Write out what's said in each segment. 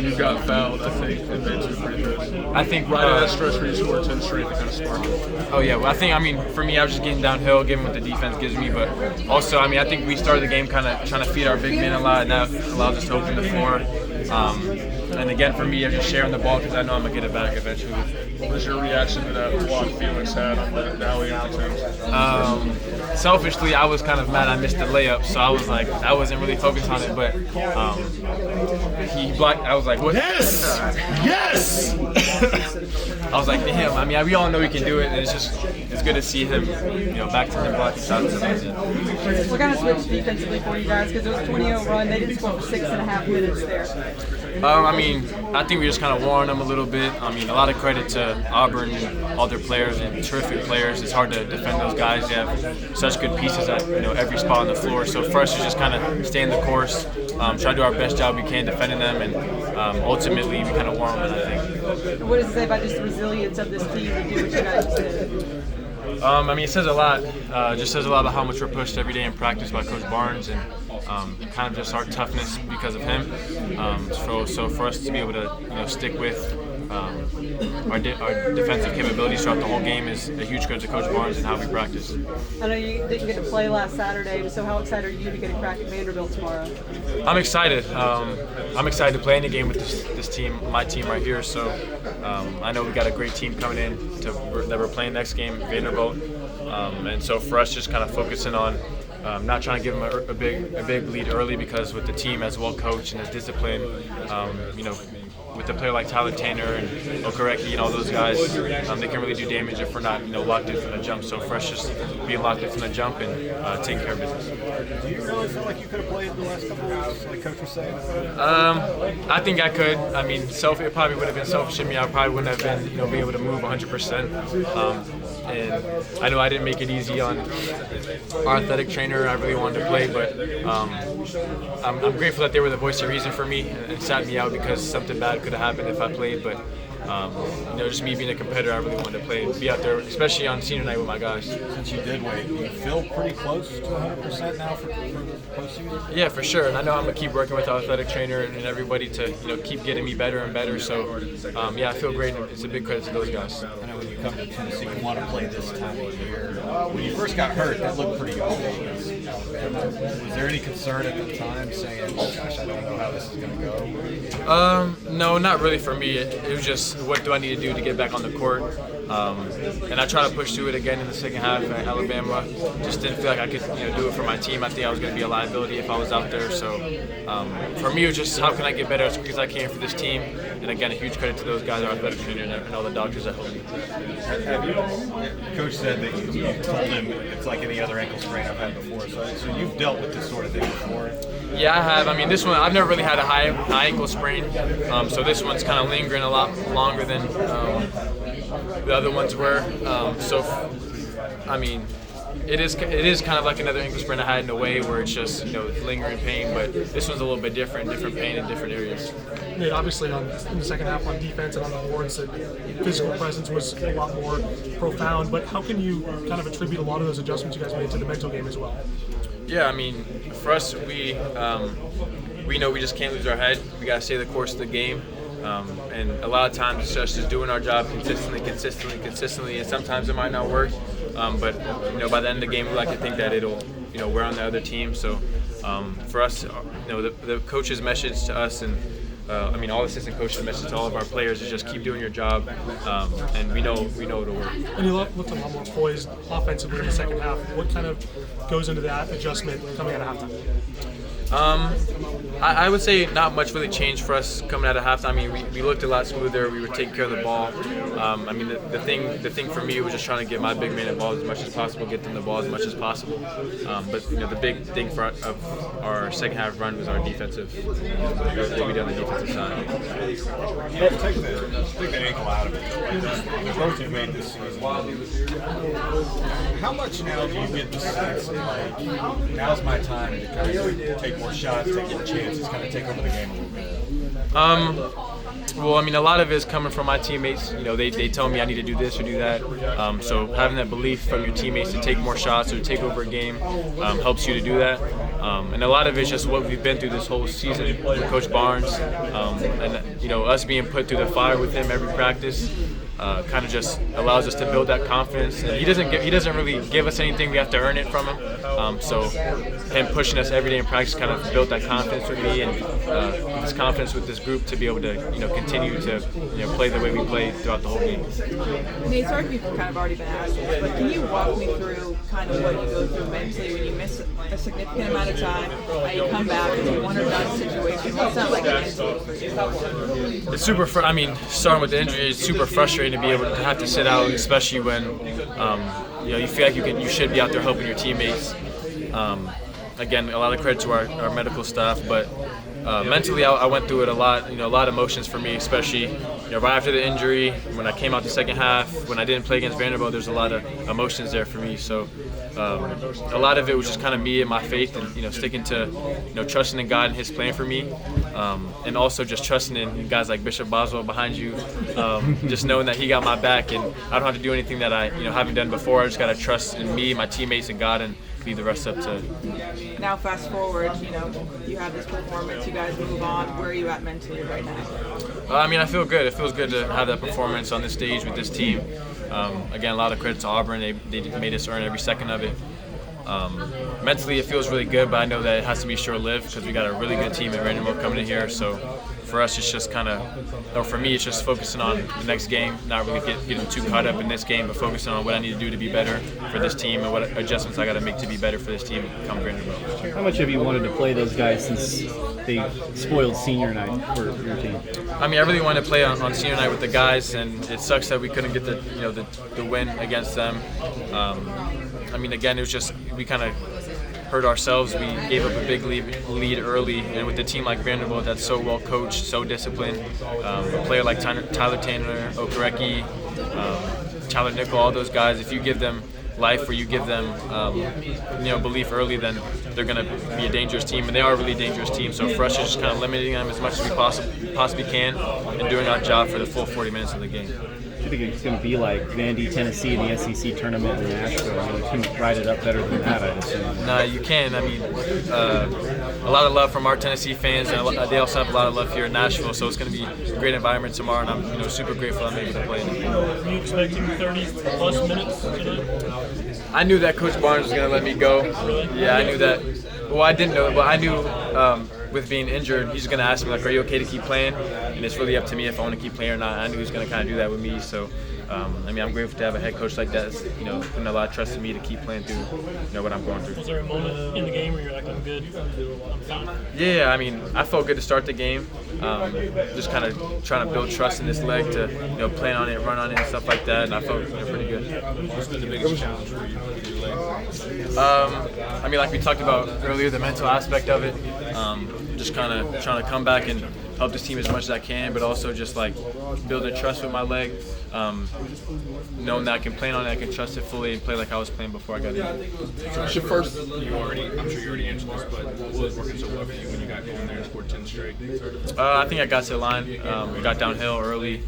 you got fouled, I think it made you pretty good. I think Right at that stretch where you scored 10 straight, it kind of sparked it. Oh yeah, well, I mean, for me, I was just getting downhill, given what the defense gives me. But also, I mean, I think we started the game kind of trying to feed our big men a lot, and that allows us to open the floor. And again, for me, I'm just sharing the ball because I know I'm gonna get it back eventually. What was your reaction to that block Felix had on the alley-oop attempt? Selfishly, I was kind of mad I missed the layup, so I was like, I wasn't really focused on it. But he blocked. I was like, what? Yes! Yes! I was like, to him. I mean, we all know he can do it, and it's good to see him, back to him blocking shots. We're going to switch defensively for you guys because it was a 20-0 run. They didn't score for 6.5 minutes there. I mean, I think we just kind of worn them a little bit. I mean, a lot of credit to Auburn and all their players and terrific players. It's hard to defend those guys. They have such good pieces at every spot on the floor. So for us to just kind of stay in the course, try to do our best job we can defending them, and ultimately we kind of wore them, I think. What does it say about just the resilience of this team to do what you guys did? I mean, it says a lot. Just says a lot about how much we're pushed every day in practice by Coach Barnes, and kind of just our toughness because of him. So for us to be able to stick with our defensive capabilities throughout the whole game is a huge credit to Coach Barnes and how we practice. I know you didn't get to play last Saturday, so how excited are you to get a crack at Vanderbilt tomorrow? I'm excited. I'm excited to play in the game with this team, my team right here. So I know we got a great team coming in that we're playing next game, Vanderbilt. And so for us, just kind of focusing on not trying to give them a big lead early, because with the team as well coached and as disciplined, with a player like Tyler Tanner and Okereke and all those guys, they can really do damage if we're not locked in from the jump. So for us, just being locked in from the jump and taking care of business. Do you really feel like you could have played the last couple of weeks, like Coach was saying? I think I could. I mean, it probably would have been selfish of me. I probably wouldn't have been, be able to move 100%. And I know I didn't make it easy on our athletic trainer. I really wanted to play, but I'm grateful that they were the voice of reason for me and sat me out, because something bad could have happened if I played. But just me being a competitor, I really wanted to play and be out there, especially on senior night with my guys. Since you did wait, do you feel pretty close to 100% now for the postseason? Yeah, for sure. And I know I'm gonna keep working with our athletic trainer and everybody to keep getting me better and better. So I feel great, and it's a big credit to those guys. I know when you come to Tennessee, you want to play this time of year. When you first got hurt, it looked pretty obvious. Was there any concern at the time saying, gosh, I don't know how this is going to go? No, not really for me. It was just, what do I need to do to get back on the court? And I tried to push through it again in the second half at Alabama. Just didn't feel like I could do it for my team. I think I was going to be a liability if I was out there. So for me, it was just, how can I get better as quick as I can for this team? And again, a huge credit to those guys, our athletic trainer, and all the doctors that helped me. Coach said that you told him it's like any other ankle sprain I've had before. So you've dealt with this sort of thing before? Yeah, I have. I mean, this one, I've never really had a high ankle sprain. So this one's kind of lingering a lot longer than the other ones were. I mean, it is kind of like another ankle sprain I had in a way, where it's just lingering pain, but this one's a little bit different pain in different areas. Nate, obviously in the second half on defense and on the boards, the physical presence was a lot more profound, but how can you kind of attribute a lot of those adjustments you guys made to the mental game as well? Yeah, I mean, for us, we know we just can't lose our head. We got to stay the course of the game. And a lot of times it's just doing our job consistently, and sometimes it might not work. But by the end of the game, we like to think that it'll, we're on the other team. So for us, the coach's message to us, and all assistant coaches' message to all of our players is just keep doing your job, and we know it'll work. And you looked a lot more poised offensively in the second half. What kind of goes into that adjustment coming out of halftime? I would say not much really changed for us coming out of halftime. I mean, we looked a lot smoother. We were taking care of the ball. The thing for me was just trying to get my big man involved as much as possible, get them the ball as much as possible. But the big thing of our second half run was our defensive, what we did on the defensive side. Take the ankle out of it. The growth you made this season. How much now do you get the sense of, like, now's my time to kind of take more shots, take more chances, kind of take over the game a little bit? Well, I mean, a lot of it is coming from my teammates. You know, they tell me I need to do this or do that. So having that belief from your teammates to take more shots or take over a game helps you to do that. And a lot of it's just what we've been through this whole season with Coach Barnes, and you know, us being put through the fire with him every practice. Kind of just allows us to build that confidence. And he doesn't really give us anything; we have to earn it from him. So him pushing us every day in practice kind of built that confidence with me and this confidence with this group to be able to continue to play the way we played throughout the whole game. Nate, sorry if you've kind of already been asked this, but can you walk me through kind of what you go through mentally when you miss a significant amount of time and you come back in a one or done situation? What's that like mentally for you? It's super. I mean, starting with the injury, it's super frustrating to be able to have to sit out, especially when you feel like you should be out there helping your teammates. Again, a lot of credit to our medical staff, but mentally I went through it a lot. A lot of emotions for me, especially right after the injury. When I came out the second half, when I didn't play against Vanderbilt, there's a lot of emotions there for me. So a lot of it was just kind of me and my faith, and sticking to trusting in God and His plan for me, and also just trusting in guys like Bishop Boswell behind you, just knowing that he got my back, and I don't have to do anything that I haven't done before. I just got to trust in me, my teammates, and God, and leave the rest up to. Now fast forward, you have this performance, you guys move on. Where are you at mentally right now? I mean, I feel good. It feels good to have that performance on this stage with this team. Again, a lot of credit to Auburn. They made us earn every second of it. Mentally, it feels really good, but I know that it has to be short-lived because we got a really good team at Vanderbilt coming in here. So for us, it's just for me, it's just focusing on the next game, not really getting too caught up in this game, but focusing on what I need to do to be better for this team and what adjustments I got to make to be better for this team come Vanderbilt. How much have you wanted to play those guys since they spoiled senior night for your team? I mean, I really wanted to play on senior night with the guys, and it sucks that we couldn't get the win against them. I mean, again, it was just we kind of hurt ourselves. We gave up a big lead early, and with a team like Vanderbilt that's so well coached, so disciplined, a player like Tyler Tanner, Okereke, Tyler Nickel, all those guys, if you give them life or you give them belief early, then they're going to be a dangerous team, and they are a really dangerous team. So for us, it's just kind of limiting them as much as we possibly can and doing our job for the full 40 minutes of the game. Do you think it's going to be like Vandy, Tennessee in the SEC tournament in Nashville? I mean, you can write it up better than that, I'd assume. No, you can. I mean, a lot of love from our Tennessee fans, and they also have a lot of love here in Nashville, so it's going to be a great environment tomorrow, and I'm super grateful I'm able to play in it. Are you expecting 30-plus minutes today? I knew that Coach Barnes was going to let me go. Yeah, I knew that. Well, I didn't know, but I knew with being injured, he's going to ask me, like, are you okay to keep playing? And it's really up to me if I want to keep playing or not. I knew he was going to kind of do that with me. So, I mean, I'm grateful to have a head coach like that, putting a lot of trust in me to keep playing through, what I'm going through. Was there a moment in the game where you're like, I'm good? I'm fine? Yeah, I mean, I felt good to start the game. Just kind of trying to build trust in this leg to, plan on it, run on it, and stuff like that. And I felt pretty good. What's been the biggest challenge for you with your leg? I mean, like we talked about earlier, the mental aspect of it. Just kind of trying to come back and help this team as much as I can, but also just like building trust with my leg, knowing that I can plan on it, I can trust it fully and play like I was playing before I got injured. I'm sure you already answered this, but what was working so well for you when you got going there and scored 10 straight? I think I got to the line. We got downhill early.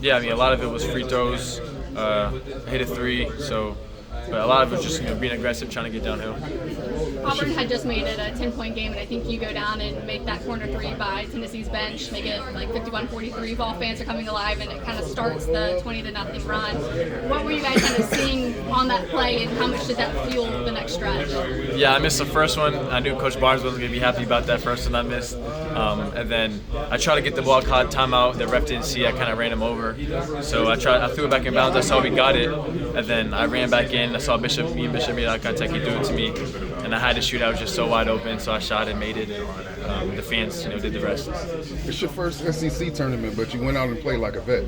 Yeah, I mean, a lot of it was free throws. Hit a three, but a lot of it was just being aggressive, trying to get downhill. Auburn had just made it a 10-point game, and I think you go down and make that corner three by Tennessee's bench, make it like 51-43. Ball fans are coming alive, and it kind of starts the 20-0 run. What were you guys kind of seeing on that play, and how much did that fuel the next stretch? Yeah, I missed the first one. I knew Coach Barnes wasn't going to be happy about that first one I missed. And then I tried to get the ball caught timeout. The ref didn't see. I kind of ran him over. So I threw it back in bounds. I saw we got it, and then I ran back in. I saw me and Bishop made eye contact. He threw it to me, and I had to shoot. I was just so wide open, so I shot and made it. The fans, did the rest. It's your first SEC tournament, but you went out and played like a vet.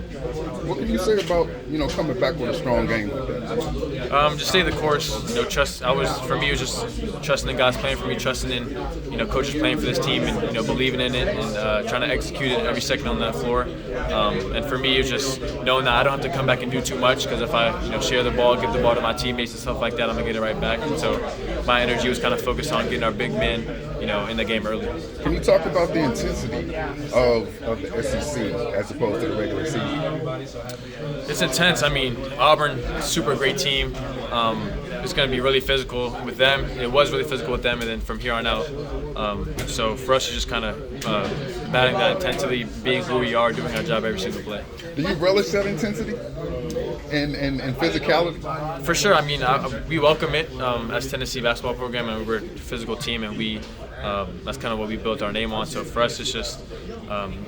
What can you say about coming back with a strong game like that? Just stay the course. Trust. For me, it was just trusting in God's plan for me, trusting in coaches playing for this team, and believing in it, and trying to execute it every second on that floor. And for me, it was just knowing that I don't have to come back and do too much, because if I share the ball, give the ball to my teammates and stuff like that, I'm gonna get it right back. And so my energy was kind of focused on getting our big men in the game early. Can you talk about the intensity of the SEC as opposed to the regular season? It's intense. I mean, Auburn, super great team. It's going to be really physical with them. It was really physical with them, and then from here on out. So for us to just kind of batting that intensity, being who we are, doing our job every single play. Do you relish that intensity and physicality? For sure. I mean, we welcome it as Tennessee basketball program, and we're a physical team, and we that's kind of what we built our name on. So for us, it's just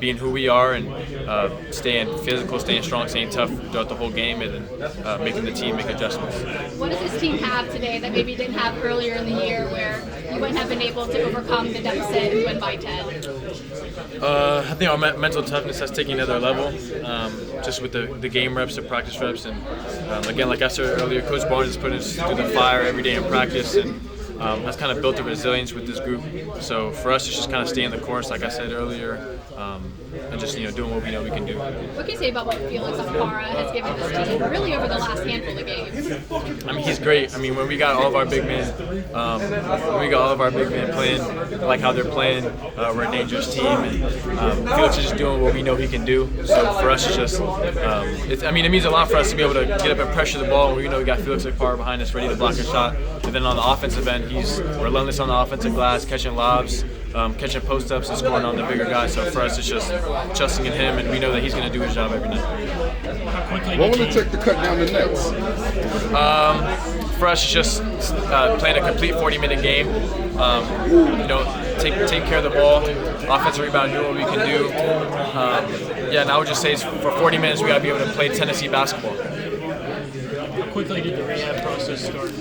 being who we are and staying physical, staying strong, staying tough throughout the whole game, and then making the team make adjustments. What does this team have today that maybe didn't have earlier in the year, where you wouldn't have been able to overcome the deficit and win by 10? I think our mental toughness has taken another level, just with the game reps, the practice reps, and again, like I said earlier, Coach Barnes has put us through the fire every day in practice, and has kind of built a resilience with this group. So for us, it's just kind of staying the course, like I said earlier, and just doing what we know we can do. What can you say about what Felix Okpara has given this team, really over the last handful of games? I mean, he's great. I mean, when we got all of our big men, playing like how they're playing, we're a dangerous team, and Felix is just doing what we know he can do. So for us, it's just, it means a lot for us to be able to get up and pressure the ball. We know we got Felix Okpara behind us, ready to block a shot. And then on the offensive end, he's relentless on the offensive glass, catching lobs, catching post-ups, and scoring on the bigger guys. So for us, it's just trusting in him, and we know that he's going to do his job every night. What will it take to cut down the nets? For us, it's just playing a complete 40-minute game. Take care of the ball, offensive rebound, do what we can do. And I would just say for 40 minutes, we got to be able to play Tennessee basketball. How quickly did the rehab process start?